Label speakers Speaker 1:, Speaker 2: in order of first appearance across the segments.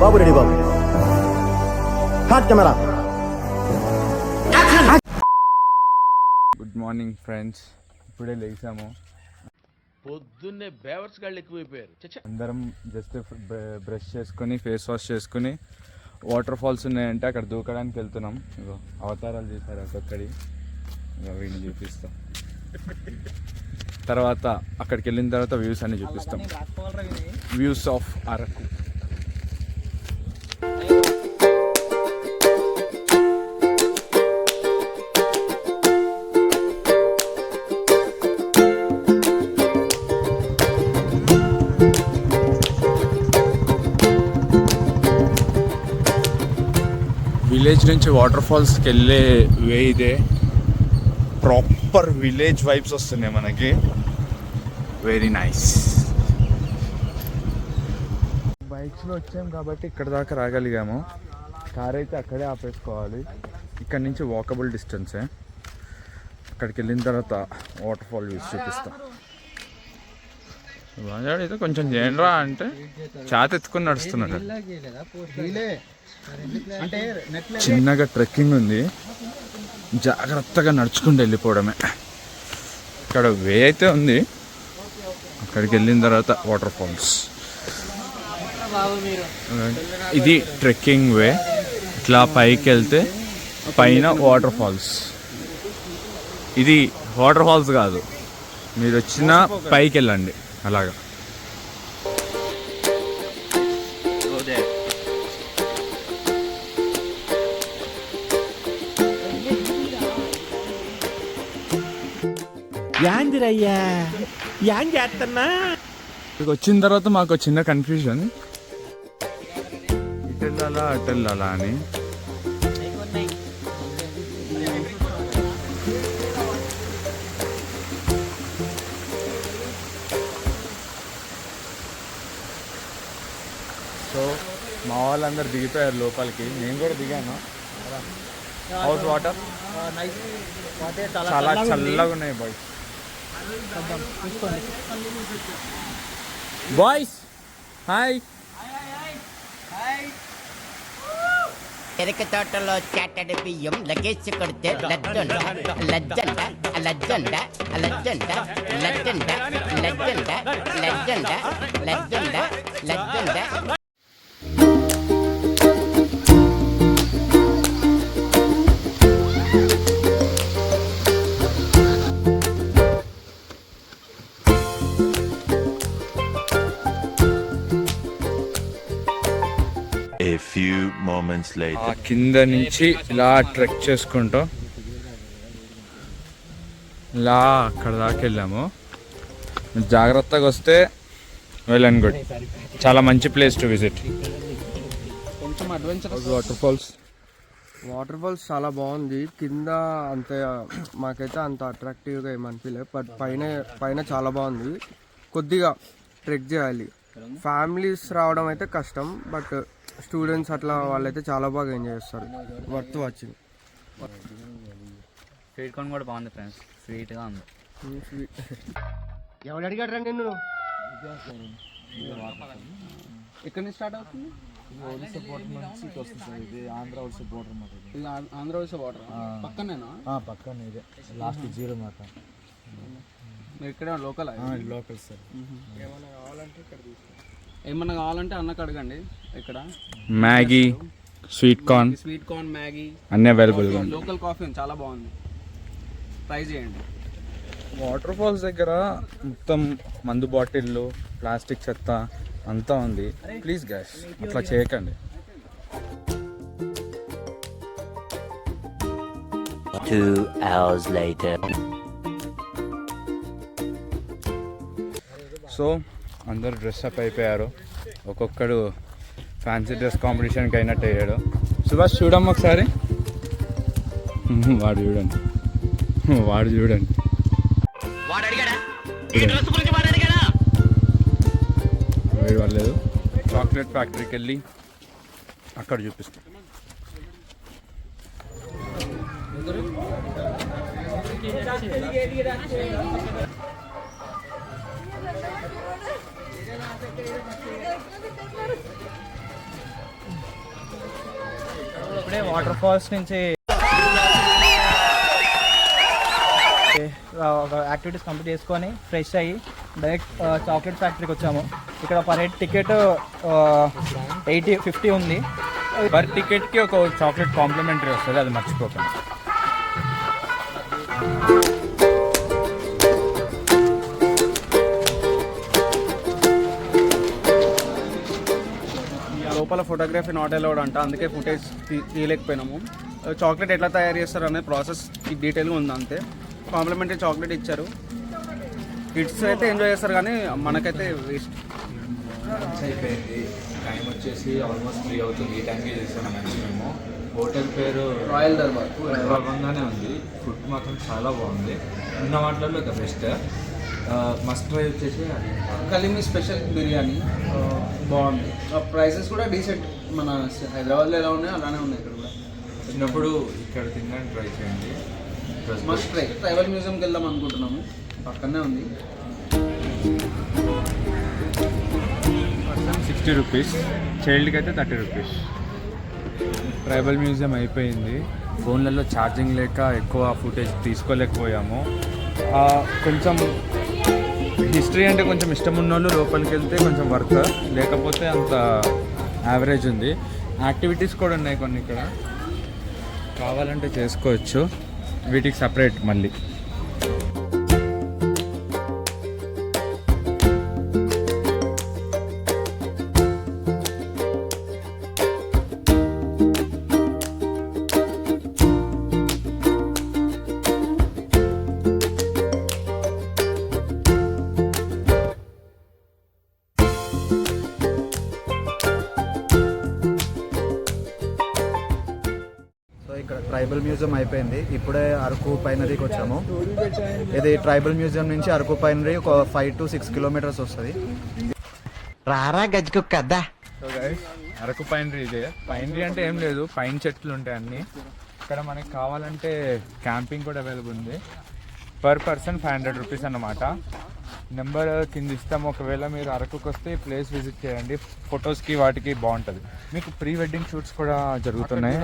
Speaker 1: బాబు ready బాబు. Hot camera.
Speaker 2: Good morning friends. ఇప్పుడే లేచాము.
Speaker 3: పొద్దున్నే బేవర్స్ గాళ్ళు ఎక్కువైపోయారు.
Speaker 2: అందరం జస్ట్ బ్రష్ చేసుకుని ఫేస్ వాష్ చేసుకుని వాటర్ ఫాల్స్ ఉన్నాయంటే అక్కడ దూకడానికి వెళ్తున్నాం. ఇగో అవతారాలు చేశారు ఒక్కొక్కడి. ఇగో వీడిని చూపిస్తాం. తర్వాత అక్కడికి వెళ్ళిన తర్వాత వ్యూస్ అన్ని చూపిస్తాం. Views of Araku. విలేజ్ నుంచి వాటర్ ఫాల్స్కి వెళ్ళే వే ఇదే. ప్రాపర్ విలేజ్ వైబ్స్ వస్తున్నాయి మనకి. Very nice. బైక్స్లో వచ్చాం కాబట్టి ఇక్కడ దాకా రాగలిగాము. కార్ అయితే అక్కడే ఆపేసుకోవాలి. ఇక్కడ నుంచి వాకబుల్ డిస్టెన్సే. అక్కడికి వెళ్ళిన తర్వాత వాటర్ ఫాల్ వ్యూస్ చూపిస్తాం. బాజాడు అయితే కొంచెం చేయండిరా అంటే చాత ఎత్తుకుని నడుస్తున్నాడు. చిన్నగా ట్రెక్కింగ్ ఉంది. జాగ్రత్తగా నడుచుకుంటూ వెళ్ళిపోవడమే. ఇక్కడ వే అయితే ఉంది. అక్కడికి వెళ్ళిన తర్వాత వాటర్ ఫాల్స్. ఇది ట్రెక్కింగ్ వే. ఇట్లా పైకి వెళ్తే పైన వాటర్ ఫాల్స్. ఇది వాటర్ ఫాల్స్ కాదు, మీరు వచ్చిన పైకి వెళ్ళండి అలాగా.
Speaker 1: యాందిరయ్యా యాం చేస్తున్నా.
Speaker 2: ఇక్కడికి వచ్చిన తర్వాత మాకు చిన్న కన్ఫ్యూజన్, ఇటు వెళ్ళాలా అటు వెళ్ళాలా అని. సో మా వాళ్ళందరూ దిగిపోయారు లోపలికి. నేను కూడా దిగాను. హౌస్ వాటర్ చాలా చల్లగా ఉన్నాయి బాయ్స్. Boys hi.
Speaker 4: చెరుకు తోటలో చాటడి బియ్యం లగేజ్ కొడితే లజ్జండ లజ్జండ లజ్జండ లజ్జండ లజ్జండ లజ్జండ లజ్జండ లజ్జండ లజ్జండ.
Speaker 2: ఆ కింద నుంచి ఇలా ట్రెక్ చేసుకుంటూ ఇలా అక్కడ దాకా వెళ్ళాము. జాగ్రత్తగా వస్తే వెల్ అండ్ గుడ్. చాలా మంచి ప్లేస్ టు విజిట్.
Speaker 5: కొంచెం అడ్వెంచరస్.
Speaker 6: వాటర్ ఫాల్స్ చాలా బాగుంది. కింద అంత మాకైతే అంత అట్రాక్టివ్గా ఏమనిపించలేదు. బట్ పైన చాలా బాగుంది. కొద్దిగా ట్రెక్ చేయాలి. ఫ్యామిలీస్ రావడం అయితే కష్టం, బట్ స్టూడెంట్స్ అట్లా వాళ్ళైతే చాలా బాగా ఎంజాయ్ చేస్తారు. Worth watching.
Speaker 5: స్వీట్ కార్న్ కూడా బాగుంది ఫ్రెండ్స్, స్వీట్గా ఉంది.
Speaker 6: ఎవరు అడిగాడు రా నిన్ను?
Speaker 5: ఎక్కడి నుంచి స్టార్ట్ అవుతుంది?
Speaker 7: ఆంధ్ర ఒడిశా బోర్డర్ మాట.
Speaker 5: ఆంధ్ర ఒడిశా బోర్డర్ పక్కనేనా?
Speaker 7: పక్కనే ఇదే లాస్ట్ జీరో మాట.
Speaker 5: మీరు ఇక్కడ లోకల్?
Speaker 7: Local sir.
Speaker 5: ఏమన్నా కావాలంటే అన్నకు అడగండి. ఇక్కడ
Speaker 2: మ్యాగీ, స్వీట్ కార్న్,
Speaker 5: మ్యాగీ
Speaker 2: అన్నీ అవైలబుల్.
Speaker 5: లోకల్ కాఫీ చాలా బాగుంది, ట్రై చేయండి.
Speaker 2: వాటర్ ఫాల్స్ దగ్గర మొత్తం మందు బాటిళ్ళు, ప్లాస్టిక్ చెత్త అంతా ఉంది. ప్లీజ్ గైస్ అట్లా చేయకండి.
Speaker 4: 2 hours later.
Speaker 2: సో అందరూ డ్రెస్అప్ అయిపోయారు. ఒక్కొక్కడు ఫ్యాన్సీ డ్రెస్ కాంపిటీషన్కి అయినట్టు అయ్యాడు. సుభాష్ చూడమ్మ ఒకసారి. వాడు చూడండి, వాడు చూడండి. వీడు వాళ్ళలేదు. చాక్లెట్ ఫ్యాక్టరీకి వెళ్ళి అక్కడ చూపిస్తాం.
Speaker 5: ఇప్పుడే వాటర్ ఫాల్స్ నుంచి యాక్టివిటీస్ కంప్లీట్ చేసుకొని ఫ్రెష్ అయ్యి డైరెక్ట్ చాక్లెట్ ఫ్యాక్టరీకి వచ్చాము. ఇక్కడ పర్ హెడ్ టికెట్ 50 ఉంది.
Speaker 2: పర్ టికెట్కి ఒక చాక్లెట్ కాంప్లిమెంటరీ వస్తుంది, అది మర్చిపోకండి.
Speaker 5: లోపల ఫోటోగ్రఫీ నాట్ అలౌడ్ అంట, అందుకే ఫుటేజ్ తీయలేకపోయినాము. చాక్లెట్ ఎట్లా తయారు చేస్తారు అనే ప్రాసెస్ డీటెయిల్గా ఉంది అంతే. కాంప్లిమెంటరీ చాక్లెట్ ఇచ్చారు. కిడ్స్ అయితే ఎంజాయ్ చేస్తారు కానీ మనకైతే వేస్ట్.
Speaker 2: అయిపోయింది, టైం వచ్చేసి ఆల్మోస్ట్ 3 అవుతుంది. ఈ టైంకి చేస్తాను మేము. హోటల్ పేరు
Speaker 5: రాయల్ దర్బార్
Speaker 2: బాగానే ఉంది. ఫుడ్ మాత్రం చాలా బాగుంది, ఉన్న వాటిలో ద బెస్ట్. మస్ట్ ట్రై వచ్చేసి అది
Speaker 5: కలిమి స్పెషల్ బిర్యానీ బాగుంది. ప్రైసెస్ కూడా డీసెంట్, మన హైదరాబాద్లో ఎలా ఉన్నాయో అలానే ఉన్నాయి ఇక్కడ కూడా.
Speaker 2: వచ్చినప్పుడు ఇక్కడ తినడానికి ట్రై చేయండి.
Speaker 5: Must try. ట్రైబల్ మ్యూజియంకి వెళ్దాం అనుకుంటున్నాము, పక్కనే ఉంది.
Speaker 2: 60 రూపీస్, చైల్డ్కి అయితే 30 రూపీస్. ట్రైబల్ మ్యూజియం అయిపోయింది. ఫోన్లలో ఛార్జింగ్ లేక ఎక్కువ ఫుటేజ్ తీసుకోలేకపోయాము. కొంచెం హిస్టరీ అంటే కొంచెం ఇష్టం ఉన్న వాళ్ళు లోపలికి వెళ్తే కొంచెం వర్త్, లేకపోతే అంత యావరేజ్ ఉంది. యాక్టివిటీస్ కూడా ఉన్నాయి కొన్ని ఇక్కడ, కావాలంటే చేసుకోవచ్చు. వీటికి సపరేట్ మళ్ళీ.
Speaker 8: ఇక్కడ ట్రైబల్ మ్యూజియం అయిపోయింది. ఇప్పుడే అరకు పైనరీకి వచ్చాము. ఇది ట్రైబల్ మ్యూజియం నుంచి అరకు పైనరీ ఒక 5 to 6 కిలోమీటర్స్ వస్తుంది.
Speaker 4: రారా గజ్జుకు కదా.
Speaker 2: సో గైస్, అరకు పైనరీ ఇదే. పైనరీ అంటే ఏం లేదు, పైన్ చెట్లు ఉంటాయి అన్నీ. ఇక్కడ మనకి కావాలంటే క్యాంపింగ్ కూడా అవైలబుల్ ఉంది. పర్ పర్సన్ 500 రూపీస్ అన్నమాట. నెంబర్ కింద ఇస్తాము. ఒకవేళ మీరు అరకుకి వస్తే ప్లేస్ విజిట్ చేయండి, ఫొటోస్కి వాటికి బాగుంటుంది. మీకు ప్రీ వెడ్డింగ్ షూట్స్ కూడా జరుగుతున్నాయి.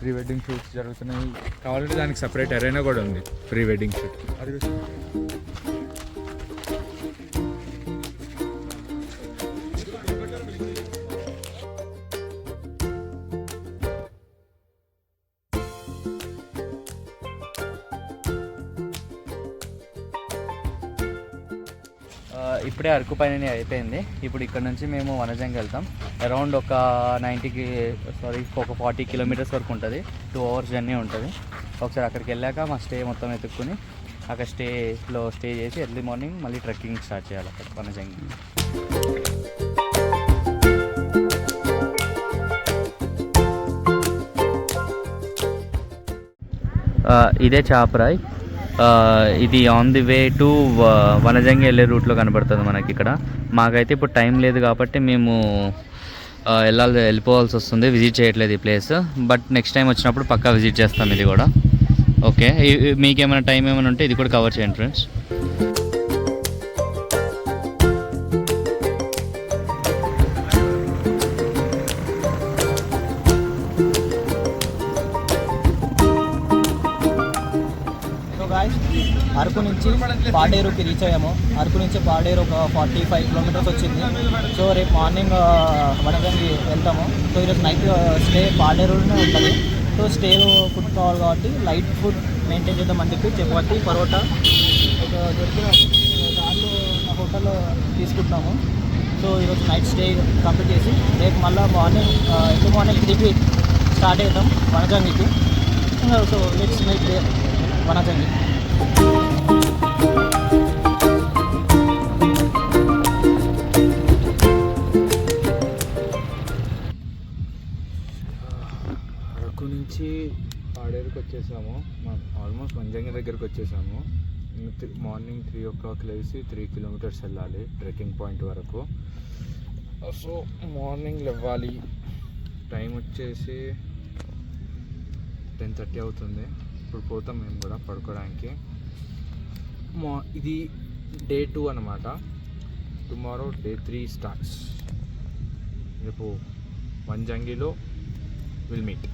Speaker 2: ప్రీ వెడ్డింగ్ షూట్స్ జరుగుతున్నాయి, కావాలంటే దానికి సపరేట్ అరేనా కూడా ఉంది ప్రీ వెడ్డింగ్ షూట్కి.
Speaker 9: ఇప్పుడే అరకు పైన అయిపోయింది. ఇప్పుడు ఇక్కడ నుంచి మేము వనజంగి వెళ్తాం. అరౌండ్ ఒక 40 కిలోమీటర్స్ వరకు ఉంటుంది. 2 hours జర్నీ ఉంటుంది. ఒకసారి అక్కడికి వెళ్ళాక మా స్టే మొత్తం ఎత్తుక్కుని అక్కడ స్టే చేసి ఎర్లీ మార్నింగ్ మళ్ళీ ట్రెక్కింగ్ స్టార్ట్ చేయాలి అక్కడ వనజంగి. ఇదే చాపరాయ్. ఇది on the way to Vanajangi వెళ్ళే రూట్లో కనబడుతుంది మనకి ఇక్కడ. మాకైతే ఇప్పుడు టైం లేదు కాబట్టి మేము వెళ్ళిపోవాల్సి వస్తుంది, విజిట్ చేయట్లేదు ఈ ప్లేస్. బట్ నెక్స్ట్ టైం వచ్చినప్పుడు పక్కా విజిట్ చేస్తాం ఇది కూడా. ఓకే, మీకేమైనా టైం ఏమైనా ఉంటే ఇది కూడా కవర్ చేయండి ఫ్రెండ్స్.
Speaker 5: అరకు నుంచి పాడేరుకి రీచ్ అయ్యాము. అరకు నుంచి పాడేరు ఒక 45 కిలోమీటర్స్ వచ్చింది. సో రేపు మార్నింగ్ వనజంగి వెళ్తాము. సో ఈరోజు నైట్ స్టే పాడేరులోనే ఉంటుంది. సో స్టేలో ఫుడ్ కావాలి కాబట్టి లైట్ ఫుడ్ మెయింటైన్ చేద్దామని చెప్పి చపాతి పరోటా ఒక దొరికిన దాంట్లో మా హోటల్లో తీసుకుంటున్నాము. సో ఈరోజు నైట్ స్టే కంప్లీట్ చేసి రేపు మళ్ళీ ఎర్లీ మార్నింగ్ 3కి స్టార్ట్ అవుతాం వనజంగికి. So let's meet there Vanajangi.
Speaker 2: Araku నుంచి పాడేరుకి వచ్చేసాము. ఆల్మోస్ట్ వనజంగి దగ్గరికి వచ్చేసాము. మార్నింగ్ 3 o'clock లేసి 3 kilometers వెళ్ళాలి ట్రెక్కింగ్ పాయింట్ వరకు. సో మార్నింగ్ లేవాలి. టైం వచ్చేసి 10:30 అవుతుంది. ఇప్పుడు పోతాం మేము కూడా పడుకోవడానికి. ఇది డే 2 అన్నమాట. Tomorrow day 3 starts. రేపు వనజంగిలో విల్ మీట్.